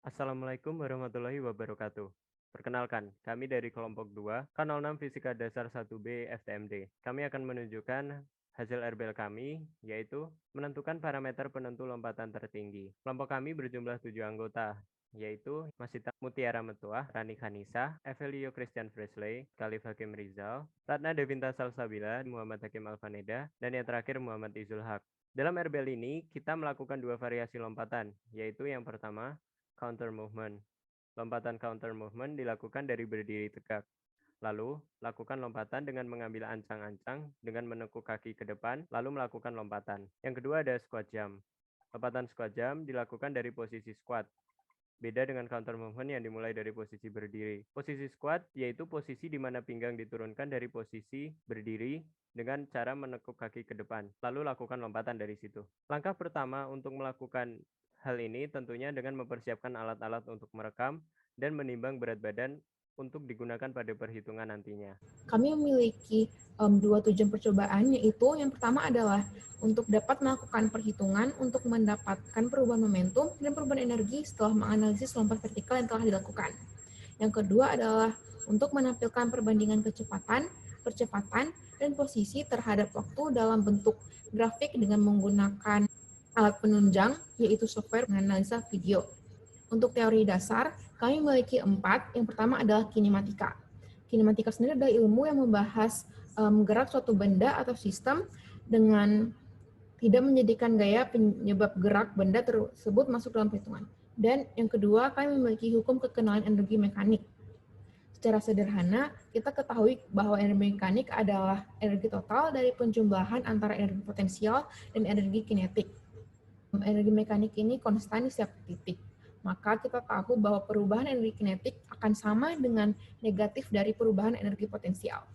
Assalamualaikum warahmatullahi wabarakatuh. Perkenalkan, kami dari kelompok 2, K06 Fisika Dasar 1B FTMD. Kami akan menunjukkan hasil RBL kami, yaitu menentukan parameter penentu lompatan tertinggi. Kelompok kami berjumlah 7 anggota, yaitu Masita Mutiara Metuah, Rani Khanisa, Evelio Christian Fresley, Khalif Hakim Rizal, Ratna Devinta Salsabila, Muhammad Hakim Alfaneda, dan yang terakhir Muhammad Izul Haq. Dalam RBL ini, kita melakukan dua variasi lompatan, yaitu yang pertama, counter movement. Lompatan counter movement dilakukan dari berdiri tegak. Lalu, lakukan lompatan dengan mengambil ancang-ancang dengan menekuk kaki ke depan, lalu melakukan lompatan. Yang kedua ada squat jump. Lompatan squat jump dilakukan dari posisi squat. Beda dengan counter movement yang dimulai dari posisi berdiri. Posisi squat yaitu posisi di mana pinggang diturunkan dari posisi berdiri dengan cara menekuk kaki ke depan. Lalu lakukan lompatan dari situ. Langkah pertama untuk melakukan hal ini tentunya dengan mempersiapkan alat-alat untuk merekam dan menimbang berat badan untuk digunakan pada perhitungan nantinya. Kami memiliki dua tujuan percobaan, yaitu yang pertama adalah untuk dapat melakukan perhitungan untuk mendapatkan perubahan momentum dan perubahan energi setelah menganalisis lompat vertikal yang telah dilakukan. Yang kedua adalah untuk menampilkan perbandingan kecepatan, percepatan, dan posisi terhadap waktu dalam bentuk grafik dengan menggunakan alat penunjang, yaitu software menganalisa video. Untuk teori dasar, kami memiliki 4. Yang pertama adalah kinematika. Kinematika sendiri adalah ilmu yang membahas gerak suatu benda atau sistem dengan tidak menjadikan gaya penyebab gerak benda tersebut masuk dalam perhitungan. Dan yang kedua, kami memiliki hukum kekenalan energi mekanik. Secara sederhana, kita ketahui bahwa energi mekanik adalah energi total dari penjumlahan antara energi potensial dan energi kinetik. Energi mekanik ini konstan di setiap titik. Maka kita tahu bahwa perubahan energi kinetik akan sama dengan negatif dari perubahan energi potensial.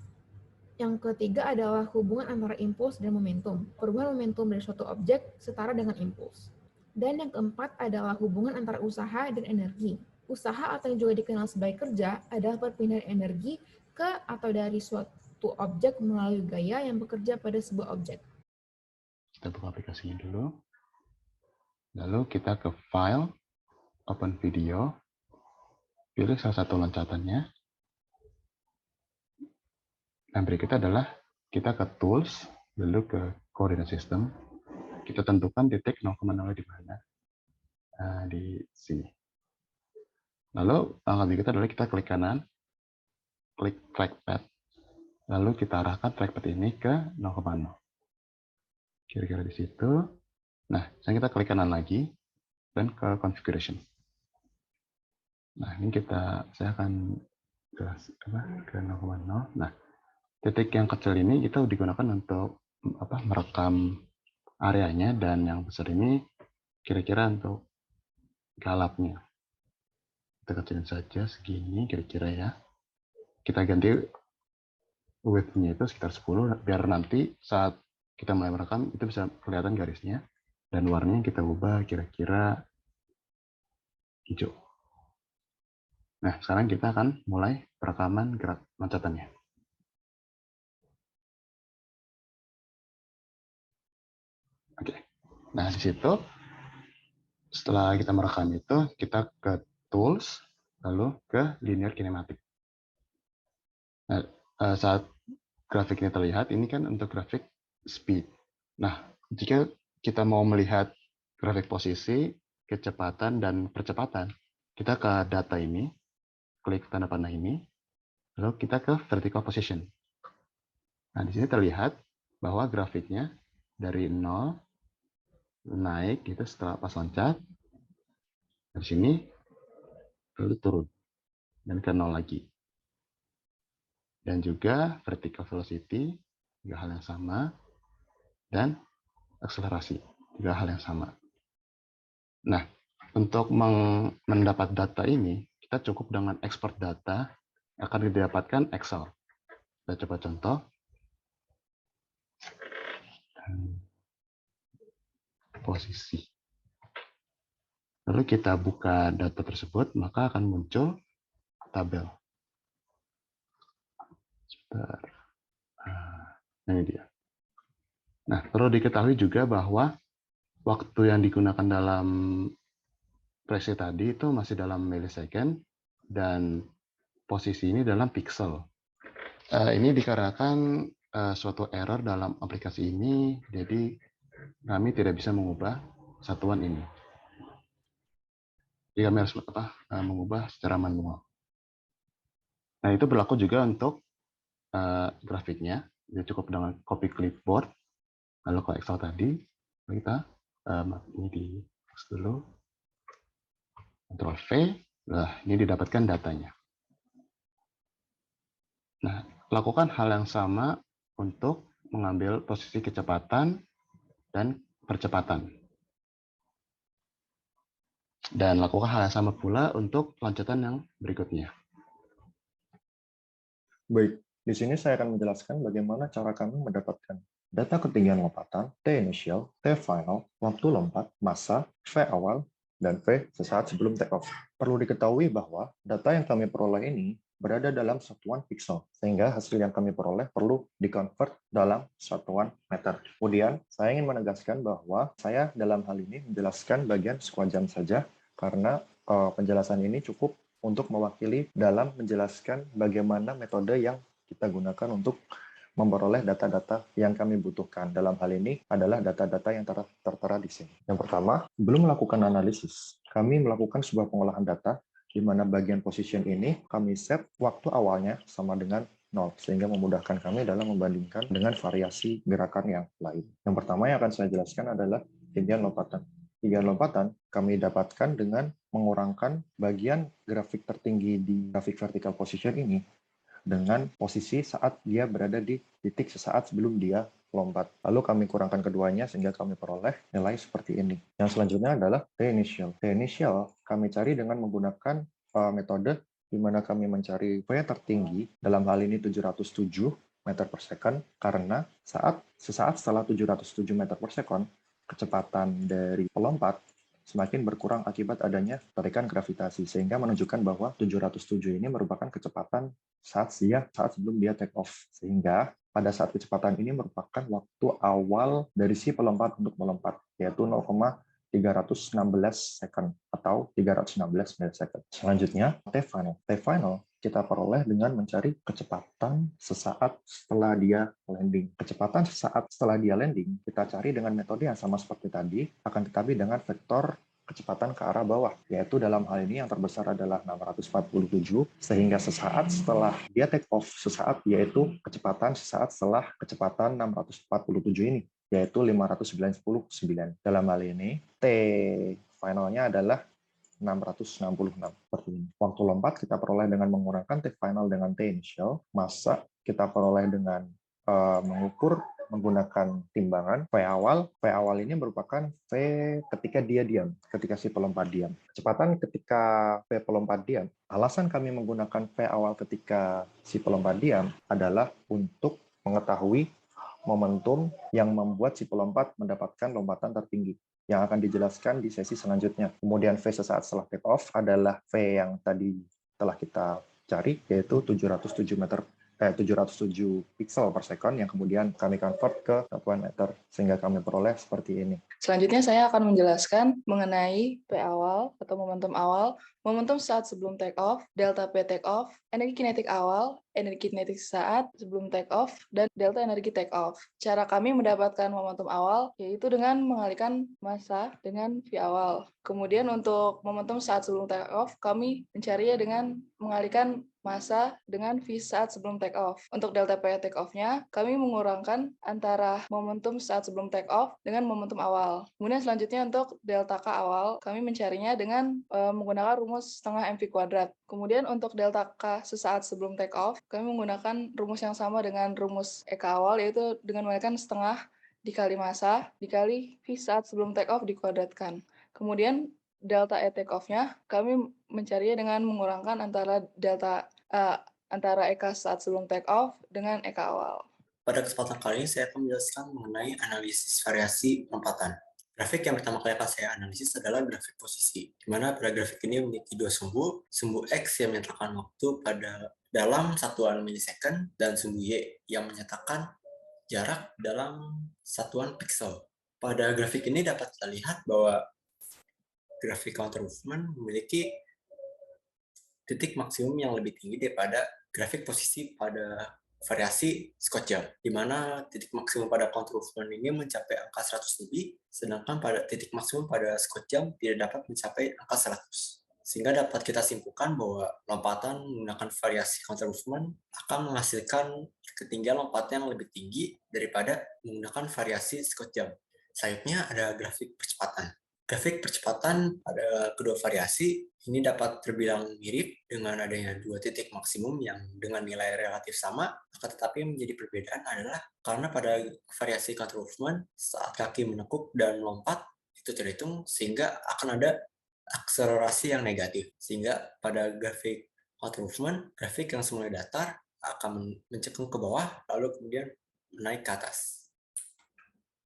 Yang ketiga adalah hubungan antara impuls dan momentum. Perubahan momentum dari suatu objek setara dengan impuls. Dan yang keempat adalah hubungan antara usaha dan energi. Usaha atau yang juga dikenal sebagai kerja adalah perpindahan energi ke atau dari suatu objek melalui gaya yang bekerja pada sebuah objek. Kita buka aplikasinya dulu. Lalu kita ke File, Open Video, pilih salah satu loncatannya. Dan berikutnya adalah kita ke Tools, lalu ke Coordinate System. Kita tentukan titik 0,0 di mana. Nah, di sini. Lalu langkah berikutnya adalah kita klik kanan, klik trackpad, lalu kita arahkan trackpad ini ke 0,0. Kira-kira di situ. Nah, sekarang kita klik kanan lagi dan ke configuration. Nah, ini saya akan ke 0,0. Nah, titik yang kecil ini kita digunakan untuk merekam areanya, dan yang besar ini kira-kira untuk galapnya. Kita kecilin saja segini kira-kira ya. Kita ganti width-nya itu sekitar 10 biar nanti saat kita mulai merekam itu bisa kelihatan garisnya, dan warnanya kita ubah kira-kira hijau. Nah, sekarang kita akan mulai perekaman gerak loncatannya. Oke. Nah, di situ setelah kita merekam itu, kita ke Tools, lalu ke Linear Kinematic. Nah, saat grafik ini terlihat, ini kan untuk grafik speed. Nah, jika kita mau melihat grafik posisi, kecepatan, dan percepatan, kita ke data ini, klik tanda panah ini, lalu kita ke vertical position. Nah, di sini terlihat bahwa grafiknya dari 0 naik gitu setelah pas loncat, dari sini lalu turun dan ke 0 lagi. Dan juga vertical velocity juga hal yang sama, dan akselerasi juga hal yang sama. Nah, untuk mendapat data ini, kita cukup dengan export data yang akan didapatkan Excel. Kita coba contoh. Posisi. Lalu kita buka data tersebut, maka akan muncul tabel. Sebentar. Ini dia. Nah, perlu diketahui juga bahwa waktu yang digunakan dalam presi tadi itu masih dalam millisecond dan posisi ini dalam pixel. Ini dikarenakan suatu error dalam aplikasi ini, jadi kami tidak bisa mengubah satuan ini. Jadi kami harus mengubah secara manual. Nah, itu berlaku juga untuk grafiknya. Jadi cukup dengan copy clipboard. Lalu ke Excel tadi, kita ini di X dulu, Ctrl V, nah ini didapatkan datanya. Nah, lakukan hal yang sama untuk mengambil posisi kecepatan dan percepatan. Dan lakukan hal yang sama pula untuk lanjutan yang berikutnya. Baik, di sini saya akan menjelaskan bagaimana cara kami mendapatkan data ketinggian lompatan, T initial, T final, waktu lompat, massa, V awal, dan V sesaat sebelum take off. Perlu diketahui bahwa data yang kami peroleh ini berada dalam satuan pixel, sehingga hasil yang kami peroleh perlu dikonvert dalam satuan meter. Kemudian, saya ingin menegaskan bahwa saya dalam hal ini menjelaskan bagian squadjam saja, karena penjelasan ini cukup untuk mewakili dalam menjelaskan bagaimana metode yang kita gunakan untuk memperoleh data-data yang kami butuhkan. Dalam hal ini adalah data-data yang tertera di sini. Yang pertama, sebelum melakukan analisis, kami melakukan sebuah pengolahan data di mana bagian position ini kami set waktu awalnya sama dengan 0, sehingga memudahkan kami dalam membandingkan dengan variasi gerakan yang lain. Yang pertama yang akan saya jelaskan adalah ketinggian lompatan. Ketinggian lompatan kami dapatkan dengan mengurangkan bagian grafik tertinggi di grafik vertical position ini dengan posisi saat dia berada di titik sesaat sebelum dia lompat. Lalu kami kurangkan keduanya sehingga kami peroleh nilai seperti ini. Yang selanjutnya adalah T initial. T initial kami cari dengan menggunakan metode di mana kami mencari V tertinggi, dalam hal ini 707 meter per second, karena sesaat setelah 707 meter per second, kecepatan dari pelompat semakin berkurang akibat adanya tarikan gravitasi, sehingga menunjukkan bahwa 707 ini merupakan kecepatan saat sebelum dia take off, sehingga pada saat kecepatan ini merupakan waktu awal dari si pelompat untuk melompat, yaitu 0,316 second atau 316 millisecond. Selanjutnya, T final. T final kita peroleh dengan mencari kecepatan sesaat setelah dia landing. Kecepatan sesaat setelah dia landing kita cari dengan metode yang sama seperti tadi, akan tetapi dengan vektor kecepatan ke arah bawah, yaitu dalam hal ini yang terbesar adalah 647, sehingga sesaat setelah dia take off, yaitu kecepatan sesaat setelah kecepatan 647 ini, yaitu 599. Dalam hal ini, T finalnya adalah 666 seperti ini. Waktu lompat kita peroleh dengan mengurangkan T final dengan T initial. Massa kita peroleh dengan mengukur menggunakan timbangan V awal. V awal ini merupakan V ketika dia diam, ketika si pelompat diam. Kecepatan ketika V pelompat diam. Alasan kami menggunakan V awal ketika si pelompat diam adalah untuk mengetahui momentum yang membuat si pelompat mendapatkan lompatan tertinggi, yang akan dijelaskan di sesi selanjutnya. Kemudian V sesaat setelah take off adalah V yang tadi telah kita cari, yaitu 707 pixel per second, yang kemudian kami convert ke satuan meter, sehingga kami peroleh seperti ini. Selanjutnya saya akan menjelaskan mengenai P awal atau momentum saat sebelum take off, delta P take off, energi kinetik awal, energi kinetik saat sebelum take off, dan delta energi take off. Cara kami mendapatkan momentum awal yaitu dengan mengalihkan massa dengan V awal. Kemudian untuk momentum saat sebelum take off, kami mencarinya dengan mengalihkan massa dengan V saat sebelum take off. Untuk delta P take off-nya, kami mengurangkan antara momentum saat sebelum take off dengan momentum awal. Kemudian selanjutnya untuk delta K awal, kami mencarinya dengan menggunakan rumus setengah mv kuadrat. Kemudian untuk delta K sesaat sebelum take off, kami menggunakan rumus yang sama dengan rumus EK awal, yaitu dengan menggunakan setengah dikali massa dikali V saat sebelum take off dikuadratkan. Kemudian delta E take off-nya, kami mencarinya dengan mengurangkan antara EK saat sebelum take off dengan EK awal. Pada kesempatan kali ini saya akan menjelaskan mengenai analisis variasi lompatan. Grafik yang pertama kali akan saya analisis adalah grafik posisi, di mana pada grafik ini memiliki dua sumbu X yang menyatakan waktu dalam satuan millisecond, dan sumbu Y yang menyatakan jarak dalam satuan pixel. Pada grafik ini dapat kita lihat bahwa grafik counter movement memiliki titik maksimum yang lebih tinggi daripada grafik posisi pada variasi Scott jam, di mana titik maksimum pada counter movement ini mencapai angka 100 lebih, sedangkan pada titik maksimum pada Scott jam tidak dapat mencapai angka 100. Sehingga dapat kita simpulkan bahwa lompatan menggunakan variasi counter movement akan menghasilkan ketinggian lompatan yang lebih tinggi daripada menggunakan variasi Scott jam. Selanjutnya ada grafik percepatan. Grafik percepatan pada kedua variasi ini dapat terbilang mirip dengan adanya dua titik maksimum yang dengan nilai relatif sama, akan tetapi menjadi perbedaan adalah karena pada variasi counter movement saat kaki menekuk dan melompat itu terhitung sehingga akan ada akselerasi yang negatif, sehingga pada grafik counter movement grafik yang semula datar akan mencekung ke bawah lalu kemudian naik ke atas.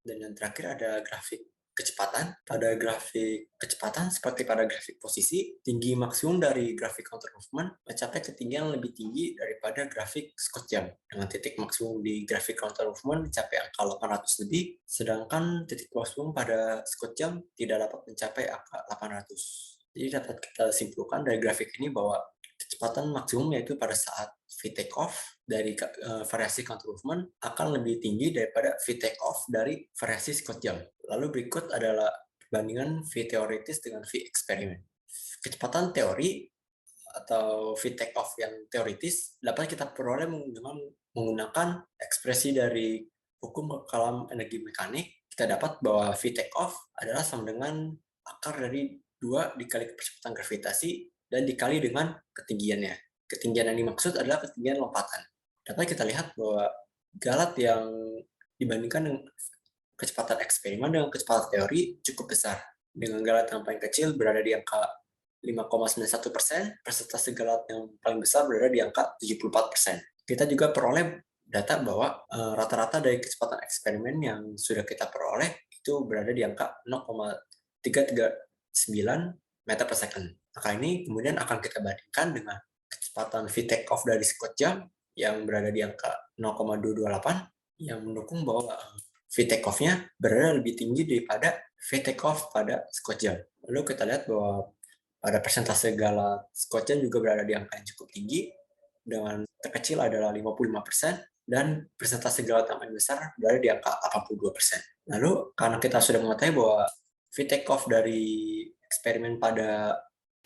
Dan yang terakhir ada grafik kecepatan. Pada grafik kecepatan, seperti pada grafik posisi, tinggi maksimum dari grafik counter movement mencapai ketinggian lebih tinggi daripada grafik Scott jam. Dengan titik maksimum di grafik counter movement mencapai angka 800 lebih, sedangkan titik maksimum pada Scott jam tidak dapat mencapai angka 800. Jadi dapat kita simpulkan dari grafik ini bahwa kecepatan maksimum yaitu pada saat V take off dari variasi counter movement akan lebih tinggi daripada V take off dari variasi Scott jam. Lalu berikut adalah perbandingan V teoritis dengan V eksperimen. Kecepatan teori atau V take off yang teoritis dapat kita peroleh menggunakan ekspresi dari hukum kalam energi mekanik. Kita dapat bahwa V take off adalah sama dengan akar dari 2 dikali kecepatan gravitasi dan dikali dengan ketinggiannya. Ketinggian yang dimaksud adalah ketinggian lompatan. Dapat kita lihat bahwa galat yang dibandingkan dengan kecepatan eksperimen dengan kecepatan teori cukup besar. Dengan galat yang paling kecil berada di angka 5,91%, persentase galat yang paling besar berada di angka 74%. Kita juga peroleh data bahwa rata-rata dari kecepatan eksperimen yang sudah kita peroleh itu berada di angka 0,339 meter per second. Angka ini kemudian akan kita bandingkan dengan kecepatan V take off dari Scott jam yang berada di angka 0,228 yang mendukung bahwa V take off-nya berada lebih tinggi daripada V take off pada Scott jam. Lalu kita lihat bahwa pada persentase galat Scott jam juga berada di angka yang cukup tinggi dengan terkecil adalah 55% dan persentase galat yang paling besar berada di angka 82%. Lalu karena kita sudah mengetahui bahwa V take off dari eksperimen pada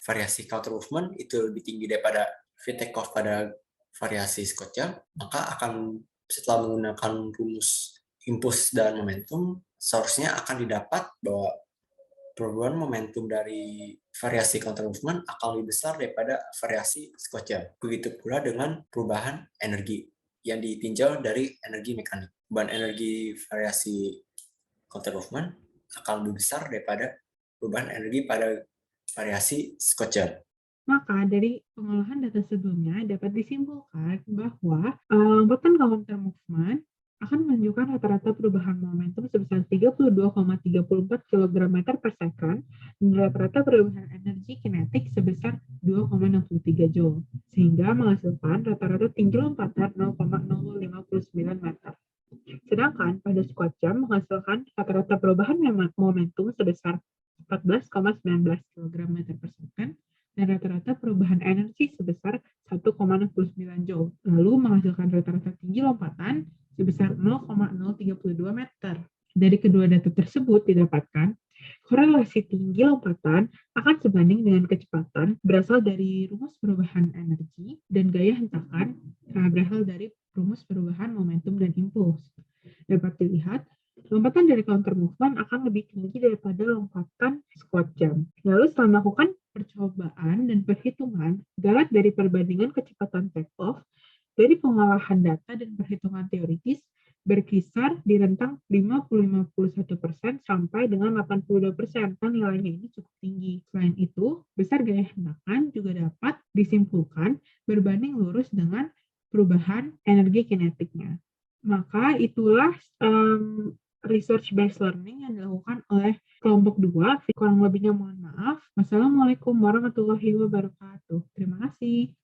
variasi counter movement itu lebih tinggi daripada V take off pada variasi Scott jam, maka akan setelah menggunakan rumus impuls dan momentum, seharusnya akan didapat bahwa perubahan momentum dari variasi counter movement akan lebih besar daripada variasi Scott jam. Begitu pula dengan perubahan energi yang ditinjau dari energi mekanik. Perubahan energi variasi counter movement akan lebih besar daripada perubahan energi pada variasi Scott jam. Maka dari pengolahan data sebelumnya dapat disimpulkan bahwa lompatan counter movement akan menunjukkan rata-rata perubahan momentum sebesar 32,34 kg/meter per second dan rata-rata perubahan energi kinetik sebesar 2,63 joule, sehingga menghasilkan rata-rata tinggi lompatan 0,059 meter. Sedangkan pada Scott jam menghasilkan rata-rata perubahan momentum sebesar 14,19 kg/meter per second dan rata-rata perubahan energi sebesar 1,69 joule, lalu menghasilkan rata-rata tinggi lompatan sebesar 0,032 meter. Dari kedua data tersebut didapatkan korelasi tinggi lompatan akan sebanding dengan kecepatan berasal dari rumus perubahan energi dan gaya hentakan berasal dari rumus perubahan momentum dan impuls. Dapat dilihat, lompatan dari counter movement akan lebih tinggi daripada lompatan Scott jam. Lalu setelah melakukan percobaan dan perhitungan, galat dari perbandingan kecepatan take-off dari pengolahan data dan perhitungan teoritis berkisar di rentang 50-51% sampai dengan 82%. Kan nilainya ini cukup tinggi. Selain itu, besar gaya hentakan juga dapat disimpulkan berbanding lurus dengan perubahan energi kinetiknya. Maka itulah research based learning yang dilakukan oleh kelompok 2. Kurang lebihnya mohon maaf. Wassalamualaikum warahmatullahi wabarakatuh. Terima kasih.